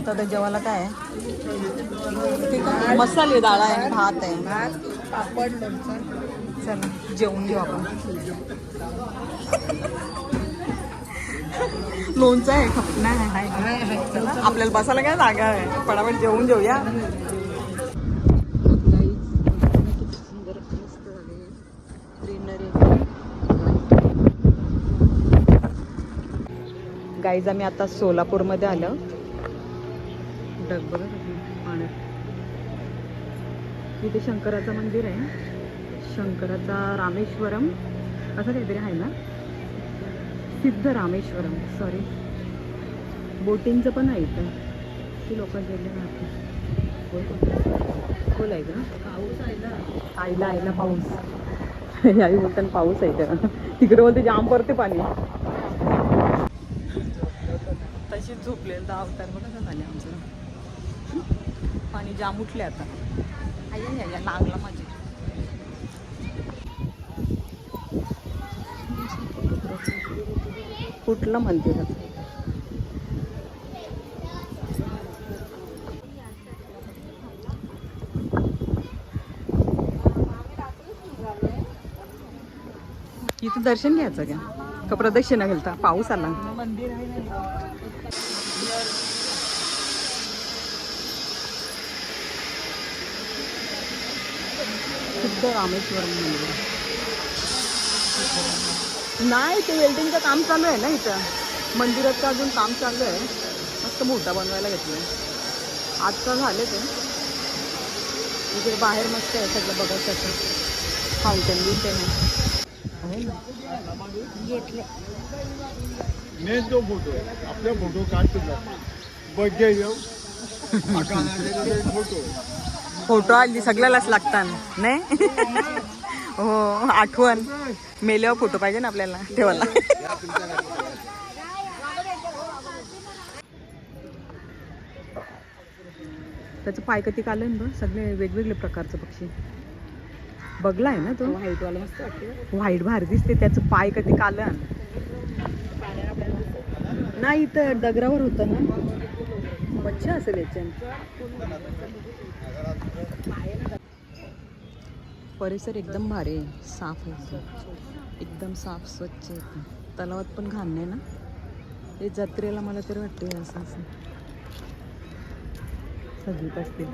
आता त्या जेवायला काय आहे? मसाले डाळ आहे, भात आहे, पापड, लोणचं. चला जेवून घेऊ आपण. लोणचं आहे, खपना आहे. चला आपल्याला बसायला काय जागा आहे, पटापट जेवून घेऊया. गाईज आम्ही आता सोलापूरमध्ये आलो. डग बघा पाण्यात. इथे शंकराचं मंदिर आहे, शंकराचा रामेश्वरम असं काहीतरी आहे ना, सिद्ध रामेश्वरम, सॉरी. बोटिंगचं पण आहे इथं. ती लोक गेले राहते. खोल आहे का? पाऊस आईला आईला पाऊस. यावी बोलताना पाऊस आहे तर तिकडे बोलते जाम पडते पाणी. तशीच झोपलेलं दहा अवतार बघा कसं झाले आमचं. पाणी जाम उठले आता. आई लागला माझी. कुठलं मंदिर? इथं दर्शन घ्यायचं का प्रदक्षिणा घालता? पाऊस आला. मंदिर आहे सिद्ध रामेश्वरम मंदिर. नाही, ते वेल्डिंगचं काम चालू आहे ना इथं मंदिराचं, अजून काम चालू आहे. मस्त मोठा बनवायला घेतलं. आजचं झालं ते. इकडे बाहेर मस्त आहे सगळं बघायचं. फाउंटन बिंटन आहे घेतले. जो फोटो आपल्या फोटो काढतो बर्थडे फोटो आली सगळ्यालाच लागतात नाही. हो, आठवण मेल्यावर फोटो पाहिजे ना आपल्याला ठेवायला. त्याचं पाय कधी कालं ना, सगळे वेगवेगळे प्रकारचे पक्षी. बघला आहे ना तो व्हाईटवाला, मस्त वाटते. व्हाईट भारी दिसते. त्याचं पाय कधी कालं नाही, इथं दगरावर होतं ना, मच्छा असेल याच्या. परिसर एकदम भारी आहे, साफ आहे, एकदम साफ स्वच्छ आहे. तलावात पण घाण नाही ना. हे जत्रेला मला तरी वाटते असं असं सजवीत असतील.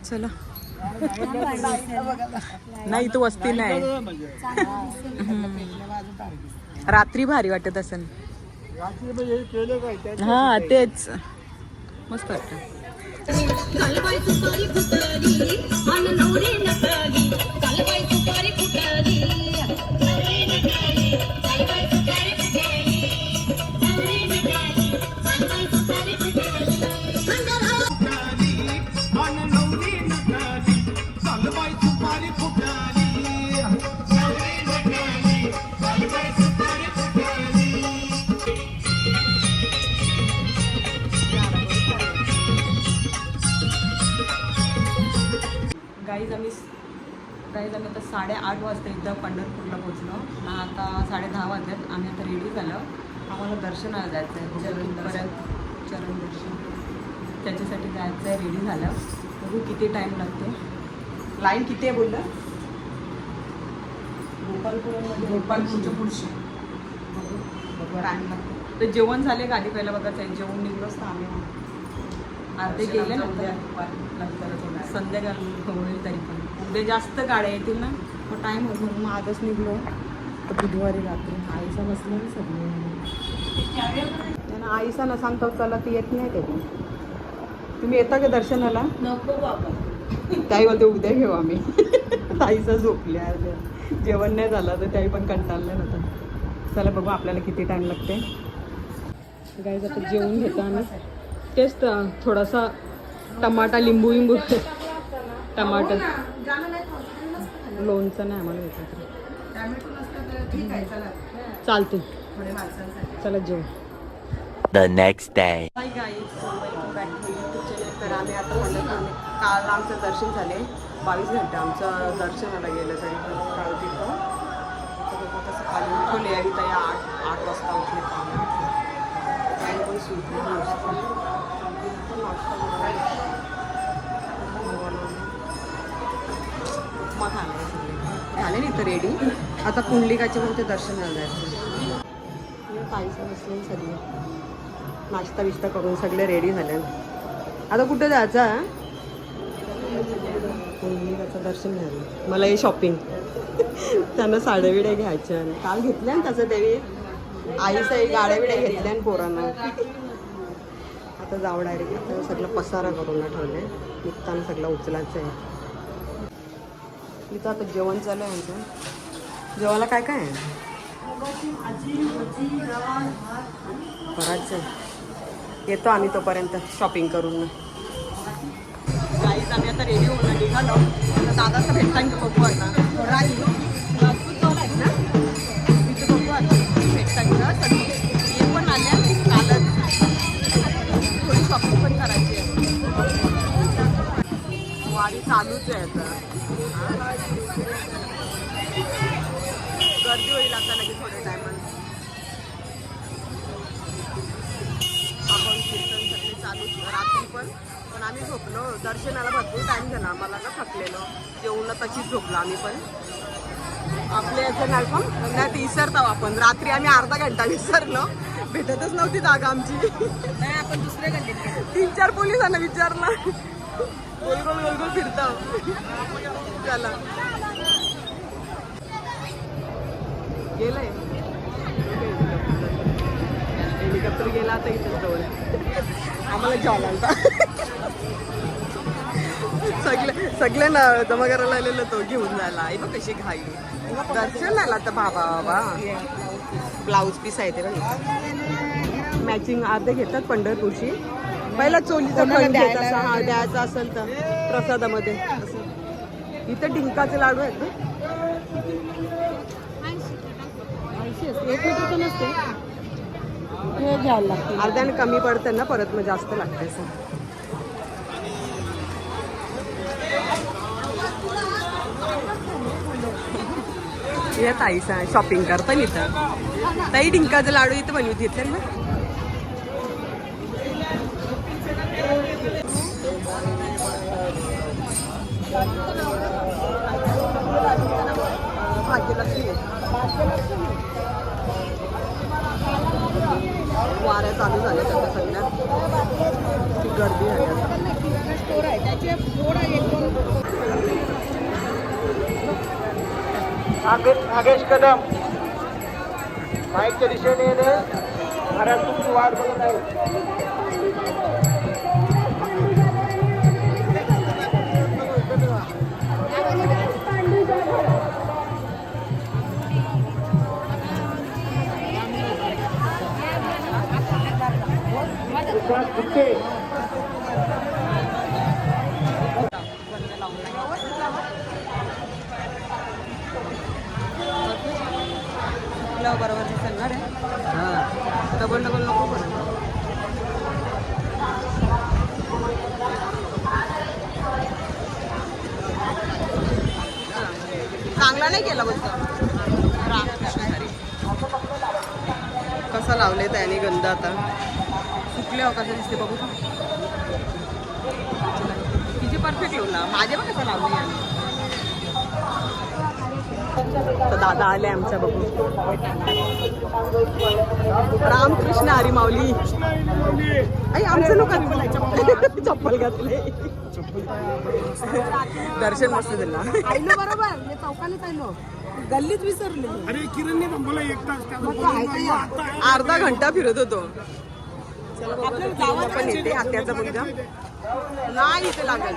चला नाही, तो वस्ती नाही. रात्री भारी वाटत असेल. हा तेच मस्त वाटतं. गाईज आम्ही आता 8:30 वाजता एकदा पंढरपूरला पोहोचलो. आता 10:30 वाजल्यात. आम्ही आता रेडी झालो. आम्हाला दर्शनाला जायचं आहे, जगदीपर्यंत चरण दर्शन. त्याच्यासाठी जायचं आहे, रेडी झालं. बघू किती टाईम लागते. लाईन किती आहे बोललं? गोपालपूरच्या पुढची. बघू टाईम लागतो. तर जेवण झाले, गाडी पहिला बघायचं आहे. जेवण निघलोच तर आम्ही अर्धे गेले ना. संध्याकाळ होईल तरी पण. उद्या जास्त गाड्या येतील ना, मग टाईम होईल म्हणून मग आजच निघलो. तर बुधवारी रात्री आईसा बसलं ना सगळे. आईसा न सांगतो चला ती येत नाही. त्याची तुम्ही येता का दर्शनाला? नको बाबा, त्याही बोलते उद्या घेऊ आम्ही. आईसा झोपल्या, जेवण नाही झालं तर त्याही पण कंटाळल्या नव्हतं. चला बघू आपल्याला किती टाईम लागते. गाईज आता जेवून घेतो आम्ही. तेच तर थोडासा टमाटा, लिंबू टमाटर, लोणचं नाही आम्हाला घेतलं चालते. चला जेवू. The next day. Hi guys, welcome back to YouTube channel. तर आम्ही आता काल आमचं दर्शन झाले. 22 घंटे आमचं दर्शनाला गेलं तरी काल तिथं. आता सकाळी उठवले आई त्या 8 वाजता उठले काही पण सुटली उपमा खाल्ला झाले नाही तर रेडी. आता पुंडलिकाचे पण ते दर्शनाला जायचं. ताईचं बसले सगळे नाश्ता बिश्ता करून सगळे रेडी झाले. आता कुठं जायचं? पुंडलिकाचं दर्शन झालं. मला हे शॉपिंग त्यांना साड्या बिड्या घ्यायच्या. काल घेतल्या ना त्याचं देवी आईचं गाड्या बिड्या घेतल्या ना पोरांना. आता जाऊ डायरेक्ट आता सगळं पसारा करून ठेवले. निघताना सगळं उचलायचं आहे. इथं आता जेवण चालू आहे आमचं. जेवायला काय काय आहे? बराच येतो आम्ही तोपर्यंत शॉपिंग करून. काहीच आम्ही आता रेडी होऊन निघालो. आता दादाचं भेटताना की बघू आता ना तिथं बघू आता भेटताना सगळी हे पण आल्या कालच. थोडी शॉपिंग पण करायची आहे. वारी चालूच आहे आता. गर्दी होईल आता लगेच थोड्या टायमात. आपण कीर्तन सगळे चालू रात्री पण आम्ही झोपलो. दर्शनाला भरपूर टाईम झाला आम्हाला ना, थकलेलो. जेवून तशीच झोपलो आम्ही पण. आपल्या याचं नाही पण नाही विसरतो आपण. रात्री आम्ही अर्धा घंटा विसरलो. भेटतच नव्हती जागा आमची. नाही आपण दुसऱ्या घंटेत 3-4 पोलिसांना विचारलं. गोल गोल गोल गोल फिरतो. चला गेलंय हेलिकॉप्टर गेला आता इथं जवळ. आम्हाला जॉल आलता. सगळ्यांना जमा करायला आलेलं तो घेऊन जायला. आई बघ कशी घाई. दर्शन आला तर बाबा ब्लाऊज पीस आहे ते बघ मॅचिंग. अर्धे घेतात पंढरपूरची. पहिला चोलीचा खण द्यायचा असेल तर प्रसादामध्ये. इथं डिंकाचे लाडू आहेत ना. 1 लिटरचं नसते हे घ्यायला लागते. अर्ध्याने कमी पडतं ना परत मग जास्त लागते असं. या ताईचा शॉपिंग करता इथं. ताई डिंकाचे लाडू इथं बनवून घेतले ना. वाऱ्या चालू झाल्या त्याच्या सगळ्या. गर्दी नागेश कदम माईकच्या दिशेने महाराज तुमची वाट बघत आहे. बरोबर दिसणार आहे. डबल नको करू. चांगला नाही केला बघ. कसं लावले त्याने गंध आता सुकले. कसं दिसते बघू. किती परफेक्ट लावला. माझे पण कसं लावले. तर दादा आले आमच्या बघू. रामकृष्ण हरी माऊली. आई आमचं लोक चप्पल घातले. दर्शन मस्त दिला. आईलो बरोबर मी चौकानेच आलो. गल्लीत विसरले. अरे किरणने थांबवला 1 तास. अर्धा घंटा फिरत होतो. पण येते आत्याचा मुलगा नाही इथे लागेल.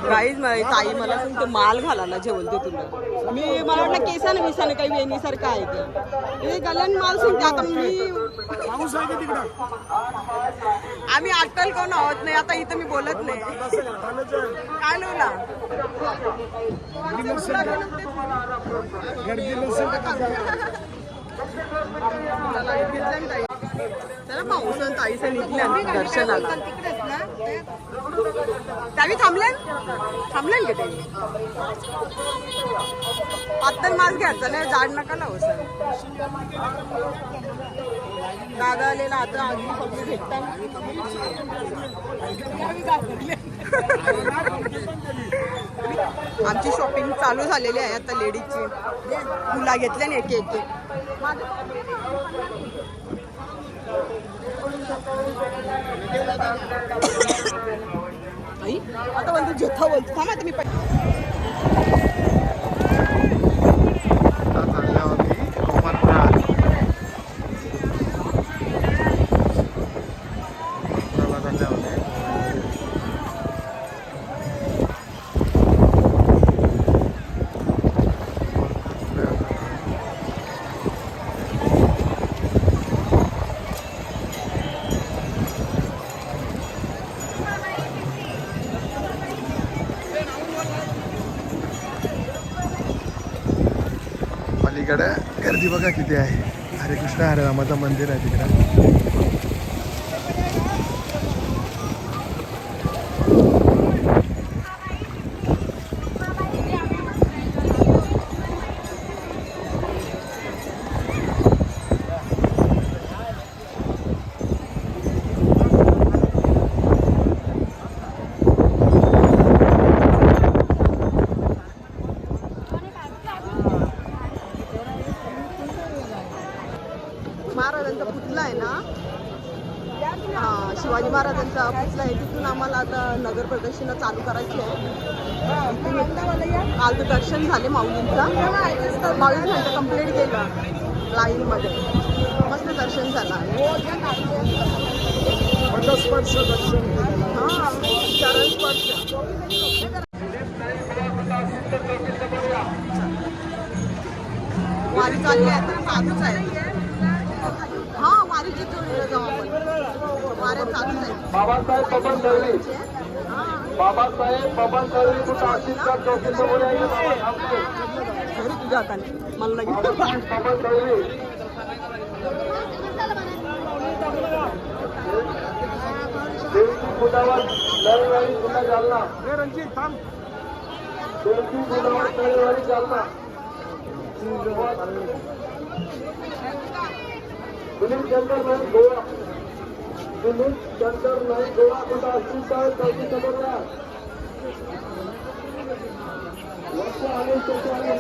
काहीच नाही. ताई मला सांगतो माल घालायला जेवलते तुला. मला वाटलं केसाने विसाने काही वेणीसारखं आहे ते. हे गलन माल सांगते. आता मी आम्ही अक्कल कोण आहोत नाही. आता इथं मी बोलत नाही. काय लावला त्याला मावसन ताईचं निघल्या दर्शनाला. त्यावेळी थांबले गे त्यावेळी. पातळ मास घ्यायचा नाही, जाड नका लावू सर. दादा आलेला आता आधी पब्लिक भेटतात. आमची शॉपिंग चालू झालेली आहे आता लेडीजची. मुला घेतल्या नाही एक आता बोलतो जोथा बोलतो. थांबा तुम्ही पलीकडे गर्दी बघा किती आहे. हरे कृष्ण हरे रामाचं मंदिर आहे तिकडे. महाराजांचा पुतळा आहे ना, हा शिवाजी महाराजांचा पुतळा आहे. तिथून आम्हाला आता नगर प्रदक्षिणा चालू करायची आहे. काल तर दर्शन झाले माऊलींचा. 22 घंटे कंप्लीट केलं लाईनमध्ये. मस्त दर्शन झालं आहे. हां चरण स्पर्श. वारी चालली आहे तर चालूच आहे. हा वारीची जोडीला जाऊ आपण. वाऱ्या चालूच आहे. बाबासाहेब बबन दळवी, बाबासाहेब बबन दळवी कुठं असतील तर चौकीसमोर यायचं. घरी तुझ्या हाताने मला लगेच बबन दळवी देवची फुटावर दरवारी पुन्हा जालना. देवची फुटावर दरवारी जालना. दिलीप शंकर नाईक गोवा, दिलीप शंकर नाईक गोवा कुठं असतील तर चौकी समोर या. वर्ष आले त्याचे आले.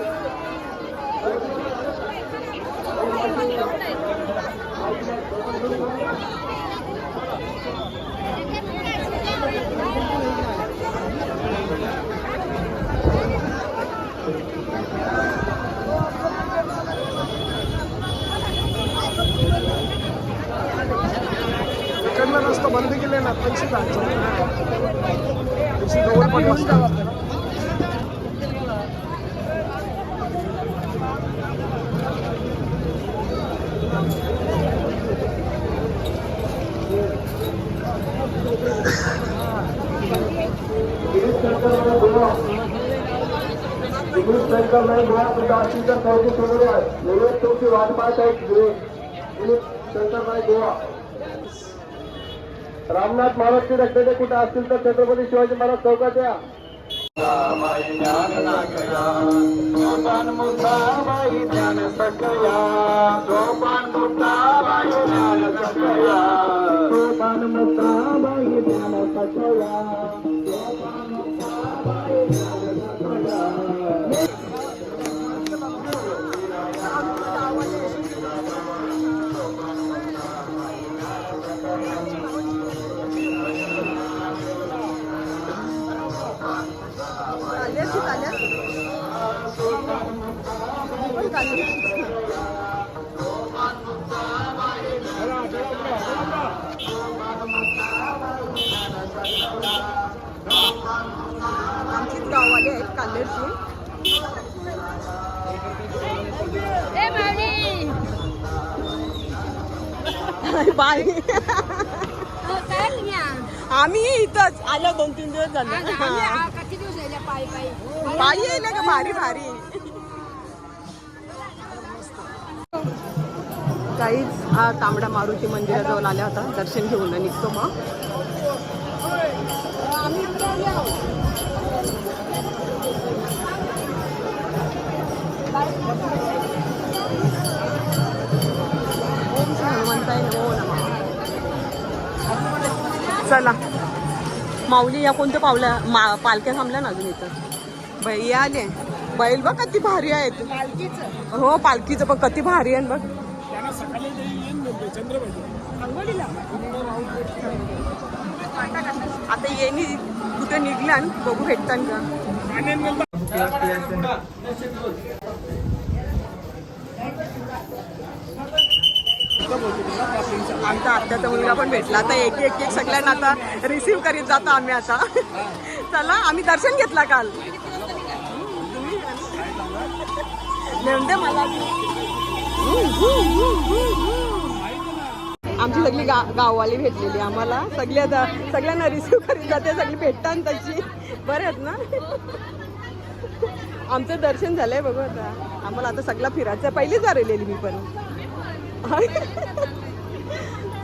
इकडनं रस्ता बंद केले ना, पैसे जवळ पडला. शंकर नाही गोवा कुठं असतील तर चौकी समोर आहे. चौकी वाट पाहत आहेत. दिलीप शंकर नाही गोवा. रामनाथ महाराजचे रखडे कुठे असतील तर छत्रपती शिवाजी महाराज चौकात या. आमचीच गाववाले आहेत काल्लेरची. बाय. आम्ही इथंच आलो 2-3 दिवस झाले. पायी येईल का भारी भारी. काहीच हा तांबडा मारुती मंदिराजवळ आल्या होता. दर्शन घेऊन निघतो मग. ओम श्री हनुमंताय नमो नमः. चला माऊली या कोणत्या पालख्या थांबल्या ना अजून इथं. बाई आले. बैल बघ किती भारी आहेत. हो पालखीचं बघ किती भारी आहे बघ. आता येणी कुठे निघल्या बघू भेटतात का. आमचा आत्याचा मुलगा पण भेटला. आता एक एक एक सगळ्यांना आता रिसीव्ह करीत जातो आम्ही आता. चला आम्ही दर्शन घेतला काल. नेमते मला आमची सगळी गाववाली भेटलेली आम्हाला. सगळ्यांना रिसीव्ह करीत जाते. सगळी भेटतात तशी. बरे आहेत ना. आमचं दर्शन झालंय बघू आता. आम्हाला आता सगळं फिरायचं. पहिलीच आलेली मी पण.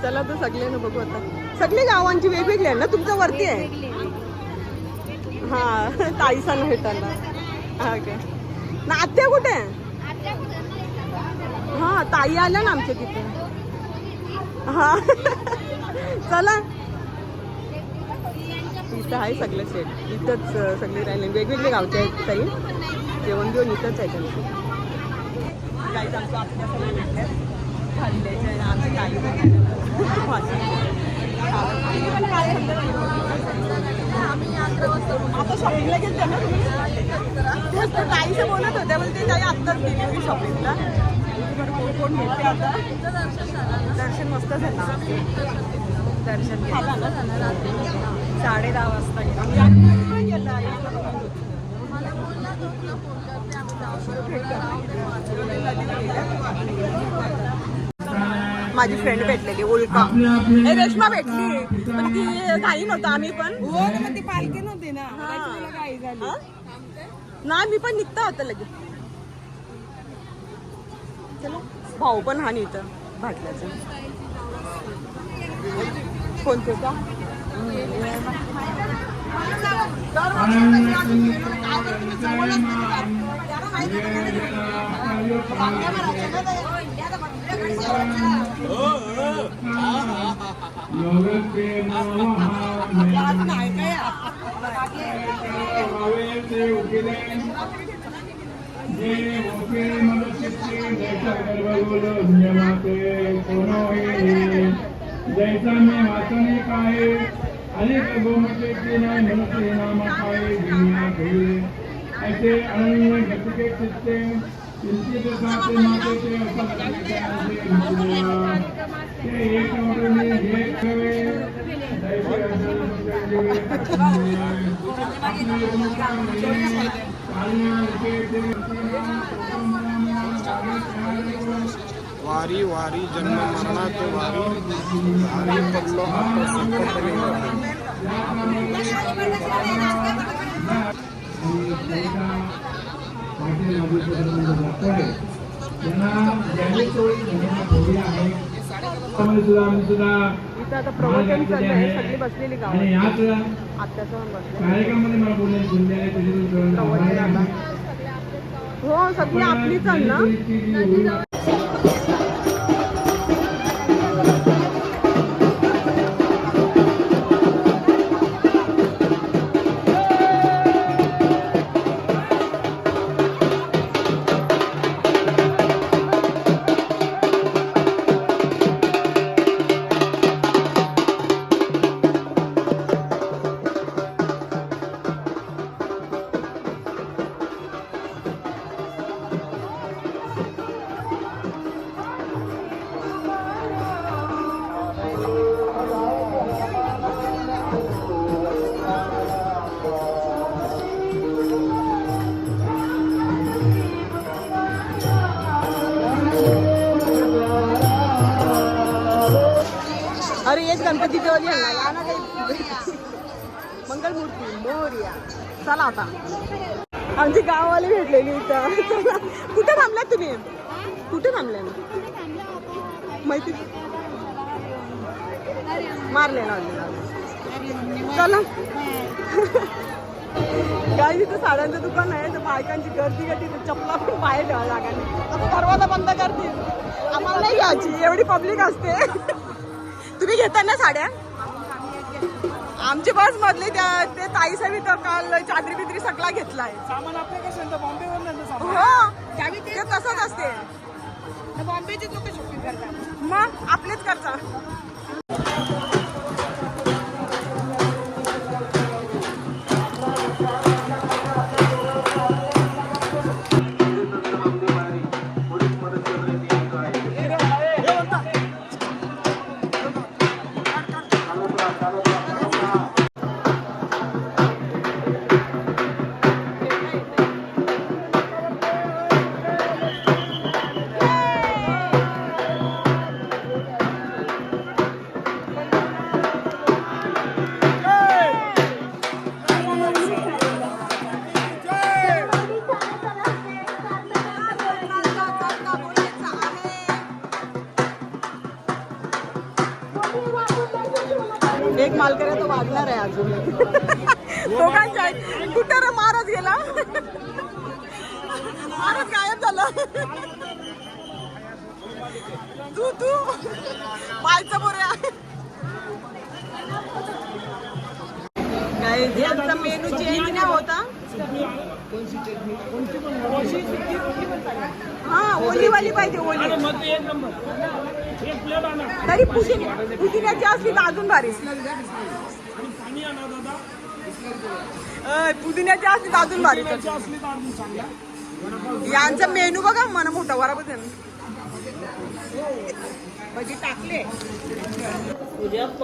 चला तर सगळ्यांना बघू आता. सगळी गावांची वेगवेगळी आहे ना. तुमच्या वरती आहे हा ताईसा न भेटायला. हा काय ना आत्या कुठे आहे. हा ताई आल्या ना आमच्या तिथे. हा चला इथं आहे सगळं सेट. इथंच सगळे राहिले. वेगवेगळे गावचे आहेत ताई. जेवण घेऊन इथंच आहे त्यांचं. काही आमचं आपल्या सगळं भेटल्यात. आता शॉपिंगला गेलते ना तुम्ही. ताईचं बोलत होत्या बोलते ताई आत्ताच गेली होती शॉपिंगला. कोण भेटते आता. दर्शन मस्त झालं. दर्शन झालं ना 10:30 वाजता गेला. माझी फ्रेंड भेटलेली ओळखा. रेश्मा भेटली पण ती घाई नव्हतं. आम्ही पण ती पालखी नव्हती ना. काही झाली नाही. मी पण निघता होतं लगेच. चला भाऊ पण हा नाही इथं भाटल्याचं. कोणते का जैसा में वासने पाए अनेक गोमते के मनुष्य नाम पाए दुनिया भूले ऐसे अनन्य भक्त के चित्ते चिंतित साथे माते के एक और में एक कवे जैसे वारी वारी जन्म मरणा तो वारी वारी पडलो आता सुख इथं आता प्रवचन चाललंय. सगळी बसलेली गाव आत्याचं पण बसले प्रवचनाला. हो सगळी आपलीच आहे ना. अरे येच गणपती जवळ या ना काही. मंगलमूर्ती मोरया. चला आता आमची गाववाली भेटलेली इथं. कुठे थांबलात तुम्ही. कुठे थांबले माहिती मारले लावले चला. काय तिथं साड्यांचं दुकान आहे तर बायकांची गर्दी का तिथे चपला पण बाहेर ठेवा जागा नाही. आता दरवाजा बंद करतील. आम्हाला नाही घ्यायची एवढी पब्लिक असते. तुम्ही घेता ना साड्या? आमची बस मधली त्या ते ताईसाहेब तर काल चादरी बिद्री सगळा घेतलाय. सामान आपले कसं बॉम्बे हो ते तसंच असते. बॉम्बेचे लोक शॉपिंग करतात. मग आपलेच करता. एक मालकरी तो वागणार आहे अजून. दोघांच्या कुठं रे महाराज गेला. महाराज गायब झाला. तू बायचा बोऱ्या काय यांचा मेनू चेंज नाही होता. हा ओलीवाली पाहिजे ओली. तरी पुदिन्याची असली तर अजून भारी. पुदिन्याची असली तर अजून भारी. यांचा मेनू बघा मला मोठा बरोबर म्हणजे टाकले.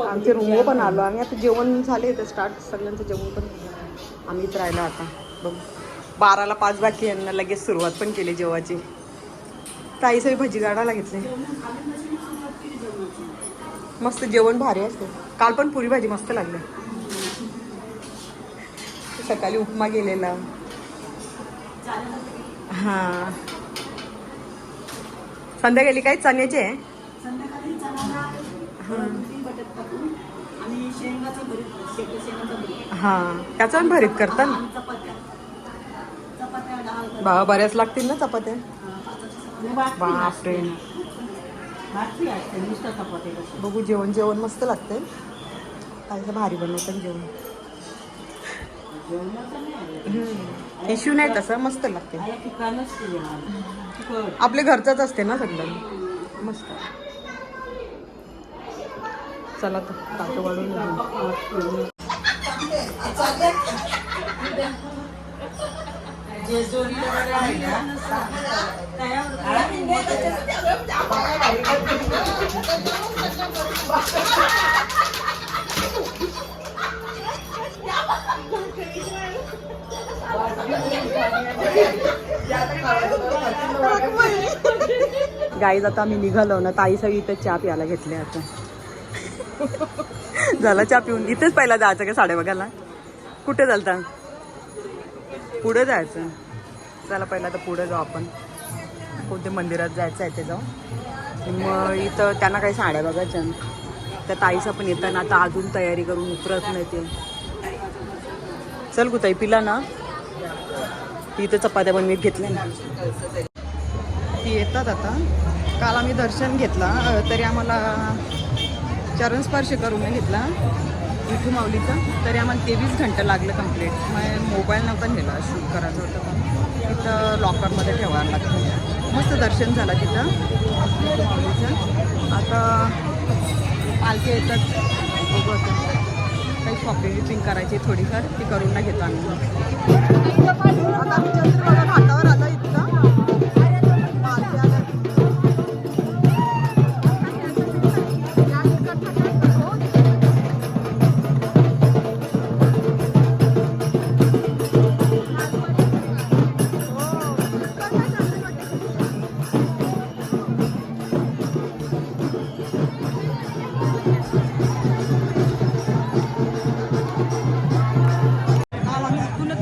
आमचे रूम पण आलो आम्ही. आता जेवण झाले तर स्टार्ट सगळ्यांचं जेवण पण आम्हीच राहिलो. आता बघ 12ला 5 बाकी यांना लगेच सुरुवात पण केली जेवायची. ताई सगळी भजी गाडायला घेतले. मस्त जेवण भारी असते. काल पण पुरी भाजी मस्त लागली. सकाळी उपमा गेलेला. हा संध्याकाळी काय चण्याचे आहे. हा त्याचा पण भरीत करतात ना. बाबा बऱ्याच लागतील ना चपात्या. बापरे बघू जेवण मस्त लागते. काहीच भारी बनवतात जेवण. इश्यू नाही तसं मस्त लागते. आपल्या घरचंच असते ना सगळं मस्त. चला तर ताटं वाढून गाईज आता आम्ही निघालो ना. ताई सगळी इथं चहा प्यायला घेतले. आता झाला चहा पिऊन. इथेच पहिला जायचं का साड्या बघायला. कुठे चालता पुढे जायचं. चला पहिला तर पुढे जाऊ आपण. कोणत्या मंदिरात जायचं आहे ते जाऊ. मग इथं त्यांना काही साड्या बघायच्या. त्या ताईचा पण येताना आता अजून तयारी करून उतरत नाही ते. चल कुताई पिला ना. इथं चपात्या बनवीत घेतल्या ना. ती येतात आता. काल आम्ही दर्शन घेतला तरी आम्हाला चरण स्पर्श करून घेतला विठू माऊलीचा. तरी आम्हाला 23 घंटे लागलं कंप्लीट. मग मोबाईल नव्हता नेला. शूट करायचं होतं पण तिथं लॉकरमध्ये ठेवायला लागतं. मस्त दर्शन झालं तिथं विठू माऊलीचं. आता पालखी येतात बघू. आता काही शॉपिंग करायची थोडीफार ती करून ना घेतो आम्ही. आता आम्ही चंद्रभागा घाटावर आलो. इतकं पालखी आलं.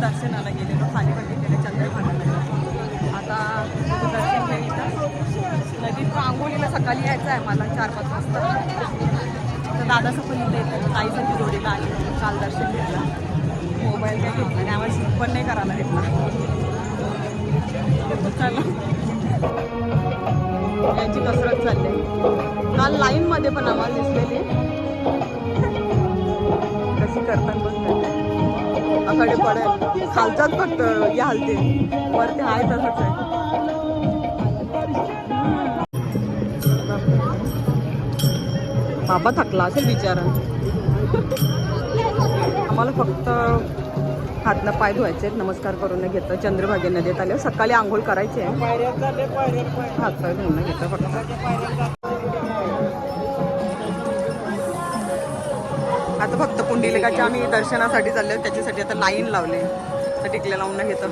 दर्शनाला गेलेलो खाली बघितलेलं चंद्रभागाला. आता दर्शन घेऊन नदीत आंघोळीला सकाळी यायचं आहे मला 4-5 वाजता. तर दादाचं पण इथे येतं, ताईसाठी जोडीला आली, काल दर्शन घेतलं. मोबाईल काय घेतला नाही, आम्हाला शूट पण नाही करायला घेतला. चला याची कसरत चालली. काल लाईनमध्ये पण आम्हाला दिसलेली कशी करतात बघतात. आकडे पडेल खालचाच फक्त या हलते वरती आहे तसंच आहे. बाबा थकला असेल बिचारा. आम्हाला फक्त हातनं पाय धुवायचे, नमस्कार करून न घेतं. चंद्रभागे नदीत आल्यावर सकाळी आंघोळ करायची आहे. हात पाय धुवून घेतं फक्त. आता फक्त पुंडलिकाच्या आम्ही दर्शनासाठी चाललो, त्याच्यासाठी आता लाईन लावले. तर टिकल्या लावून न घेतं.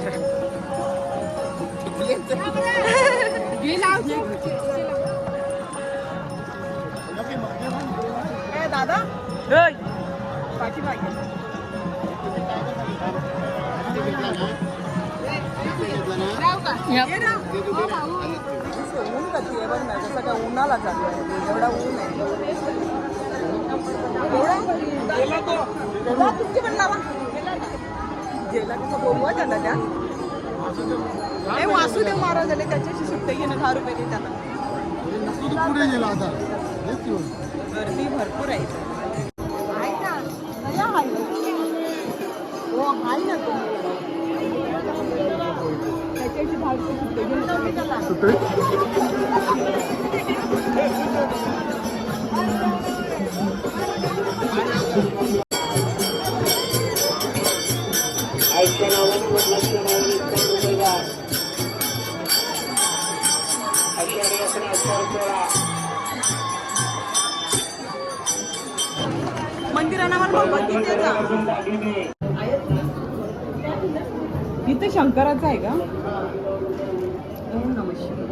दादा पाठीमागे ऊन कधी आहे बघ ना, जसं काय उन्हाला चालू आहे. एवढा ऊन आहे. तुमची पण लावा गेला कसं बोलवा त्याला. त्या वासुदेव महाराज आले, त्याच्याशी सुट्टे घेणं 10 रुपये दे त्याला. गर्दी भरपूर आहे. हो आहे ना तो त्याच्याशी 10 रुपये सुट्टे घेऊन त्याला. मंदिराला इथे शंकराचं आहे का? ओम नमः शिवाय.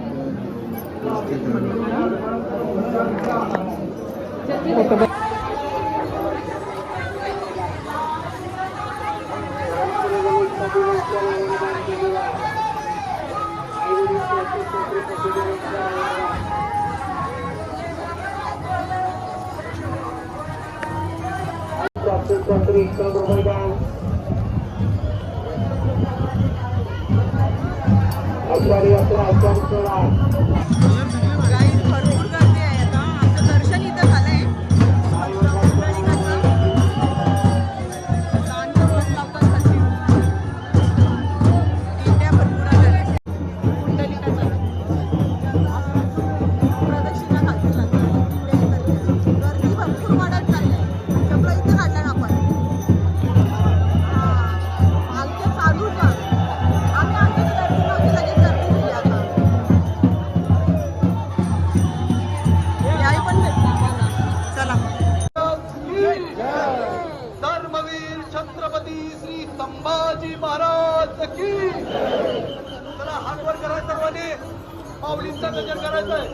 भरपूर गर्दी आहे आता. आमचं दर्शन इथं झालंय. माऊलींचा गजर करायचंय.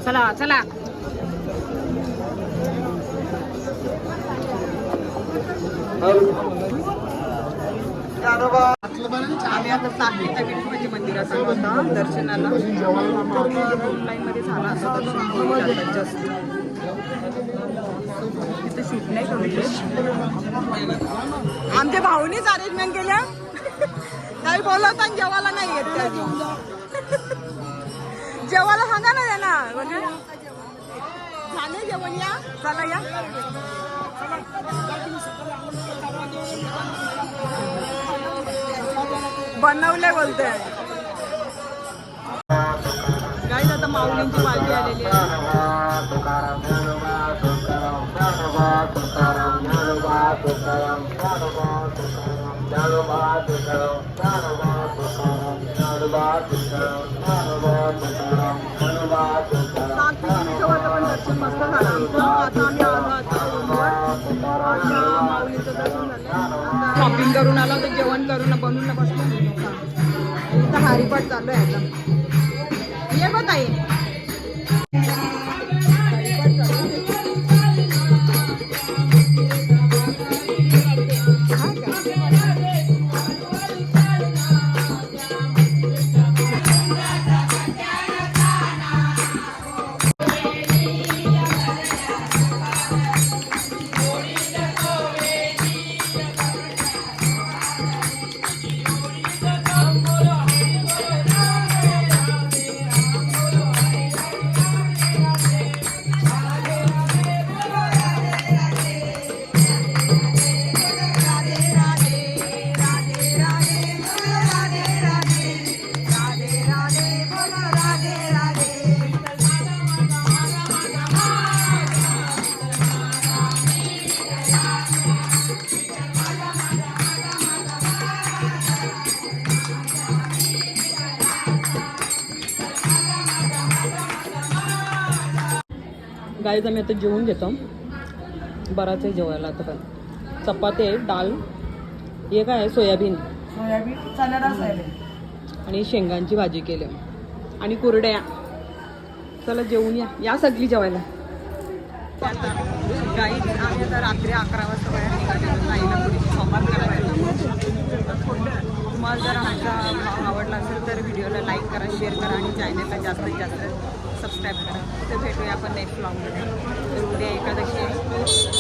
चला चला. आम्ही आता साखरीच्या गणपती मंदिरात आलो होता दर्शनाला. ऑनलाईन मध्ये झाला असं दर्शन जास्त तिथे शूट नाही करू. आमच्या भाऊनीच अरेंजमेंट केल्या. काही बोलवता जेवायला नाही येत त्या. जेवायला सांगा ना त्यांना. झाले जेवण या. चला या. बनवले बोलते. गाईज आता माऊलींची पालखी आलेली आहे. दर्शन मस्त झालं आमचं. आता आम्ही आलो आता माऊलीचं दर्शन झालं. शॉपिंग करून आलो तर जेवण करून बनवून बसलो. हरिपाठ चालू आहे आता. ये गो ताई. हरिपाठ चालू आहे. हा का? गाईज आम्ही आता जेवून घेतो. बराच आहे जेवायला आता. पण चपाती आहे, डाळ, हे काय आहे सोयाबीन सोयाबीन चण्याला असायला आणि शेंगांची भाजी केली आणि कुरड्या. चला जेवून या सगळी जेवायला. गाई आम्ही आता रात्री 11 वाजता बाहेर निघालेलो गाईला थोडीशी संवाद करायला. तुम्हाला जर आमचा ब्लॉग आवडला असेल तर व्हिडिओला लाईक करा, शेअर करा आणि चॅनलला जास्तीत जास्त सबस्क्राईब करा. तर भेटूया आपण नेक्स्ट ब्लॉगमध्ये. तर उद्या एकादशी आहे.